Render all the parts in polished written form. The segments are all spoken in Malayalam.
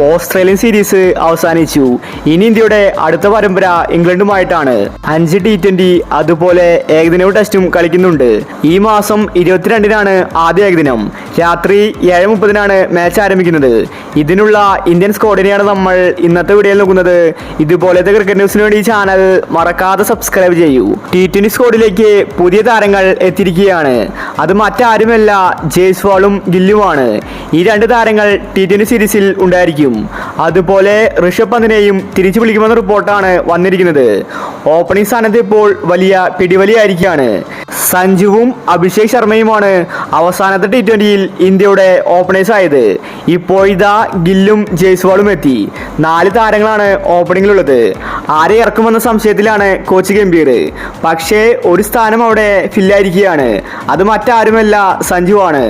ഓസ്ട്രേലിയൻ സീരീസ് അവസാനിച്ചു. ഇനി ഇന്ത്യയുടെ അടുത്ത പരമ്പര ഇംഗ്ലണ്ടുമായിട്ടാണ്. 5 T20 അതുപോലെ ഏകദിനവും ടെസ്റ്റും കളിക്കുന്നുണ്ട്. ഈ മാസം 22-നാണ് ആദ്യ ഏകദിനം. രാത്രി 7:30-നാണ് മാച്ച് ആരംഭിക്കുന്നത്. ഇതിനുള്ള ഇന്ത്യൻ സ്ക്വാഡിനെയാണ് നമ്മൾ ഇന്നത്തെ വീഡിയോയിൽ നോക്കുന്നത്. ഇതുപോലത്തെ ക്രിക്കറ്റ് ന്യൂസിന് വേണ്ടി ഈ ചാനൽ മറക്കാതെ സബ്സ്ക്രൈബ് ചെയ്യൂ. T20 സ്ക്വാഡിലേക്ക് പുതിയ താരങ്ങൾ എത്തിയിരിക്കുകയാണ്. അത് മറ്റാരുമല്ല, ജയ്സ്വാളും ഗില്ലുമാണ്. ഈ 2 താരങ്ങൾ T20 സീരീസിൽ ഉണ്ടായിരിക്കും. അതുപോലെ ഋഷഭ് പന്തിനെയും തിരിച്ചു വിളിക്കുമെന്ന റിപ്പോർട്ടാണ് വന്നിരിക്കുന്നത്. ഓപ്പണിംഗ് സ്ഥാനത്ത് ഇപ്പോൾ വലിയ പിടിവലിയായിരിക്കുകയാണ്. സഞ്ജുവും അഭിഷേക് ശർമ്മയുമാണ് അവസാനത്തെ T20യിൽ ഇന്ത്യയുടെ ഓപ്പണേഴ്സ് ആയത്. ഇപ്പോഴിതാ ഗില്ലും ജയ്സ്വാളും എത്തി. 4 താരങ്ങളാണ് ഓപ്പണിംഗിലുള്ളത്. ആരെ ഇറക്കുമെന്ന സംശയത്തിലാണ് കോച്ച് ഗംഭീർ. പക്ഷേ ഒരു സ്ഥാനം അവിടെ ഫില്ലായിരിക്കുകയാണ്. അത് മറ്റാരുമല്ല, സഞ്ജുവാണ്.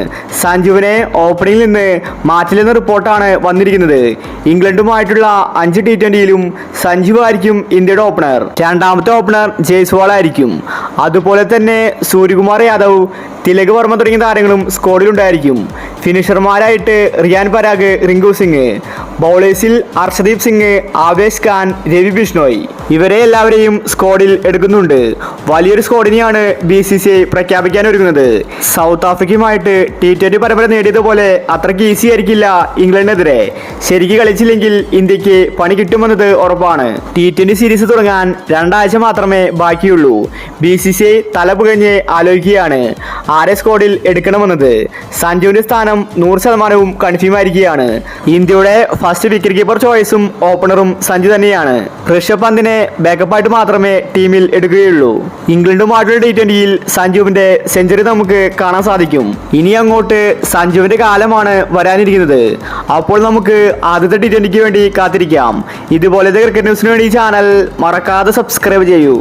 സഞ്ജുവിനെ ഓപ്പണിംഗിൽ നിന്ന് മാറ്റില്ലെന്ന റിപ്പോർട്ടാണ് വന്നിരിക്കുന്നത്. ഇംഗ്ലണ്ടുമായിട്ടുള്ള 5 T20യിലും സഞ്ജു ആയിരിക്കും ഇന്ത്യയുടെ ഓപ്പണർ. രണ്ടാമത്തെ ഓപ്പണർ ജയ്സ്വാൾ ആയിരിക്കും. അതുപോലെ തന്നെ സൂര്യകുമാർ യാദവ്, തിലക് വർമ്മ തുടങ്ങിയ താരങ്ങളും സ്ക്വാഡിലുണ്ടായിരിക്കും. ഫിനിഷർമാരായിട്ട് റിയാൻ പരാഗ്, റിങ്കു സിംഗ്. ബൗളേഴ്സിൽ അർഷദീപ് സിംഗ്, ആവേശ് ഖാൻ, രവി ബിഷ്ണോയ്. ഇവരെ എല്ലാവരെയും സ്ക്വാഡിൽ എടുക്കുന്നുണ്ട്. വലിയൊരു സ്ക്വാഡിനെയാണ് BCCI പ്രഖ്യാപിക്കാൻ ഒരുങ്ങുന്നത്. സൗത്ത് ആഫ്രിക്കയുമായിട്ട് T20 പരമ്പര നേടിയതുപോലെ അത്രയ്ക്ക് ഈസി ആയിരിക്കില്ല ഇംഗ്ലണ്ടിനെതിരെ. ശരിക്ക് കളിച്ചില്ലെങ്കിൽ ഇന്ത്യക്ക് പണി കിട്ടുമെന്നത് ഉറപ്പാണ്. T20 സീരീസ് തുടങ്ങാൻ 2 ആഴ്ച മാത്രമേ ബാക്കിയുള്ളൂ. BCCI തല പുകഞ്ഞ് ആലോചിക്കുകയാണ് ആരെ സ്ക്വാഡിൽ എടുക്കണമെന്നത്. സഞ്ജുവിന്റെ സ്ഥാനം 100% കൺഫേം ആയിരിക്കുകയാണ്. ഇന്ത്യയുടെ ഫസ്റ്റ് വിക്കറ്റ് കീപ്പർ ചോയ്സും ഓപ്പണറും സഞ്ജു തന്നെയാണ്. ഋഷഭ് പന്തിനെ ബാക്കപ്പായിട്ട് മാത്രമേ ടീമിൽ എടുക്കുകയുള്ളൂ. ഇംഗ്ലണ്ടുമായിട്ടുള്ള T20യിൽ സഞ്ജുവിന്റെ സെഞ്ചുറി നമുക്ക് കാണാൻ സാധിക്കും. ഇനി അങ്ങോട്ട് സഞ്ജുവിന്റെ കാലമാണ് വരാനിരിക്കുന്നത്. അപ്പോൾ നമുക്ക് ആദ്യത്തെ T20ക്ക് വേണ്ടി കാത്തിരിക്കാം. ഇതുപോലത്തെ ക്രിക്കറ്റ് ന്യൂസിന് വേണ്ടി ചാനൽ മറക്കാതെ സബ്സ്ക്രൈബ് ചെയ്യൂ.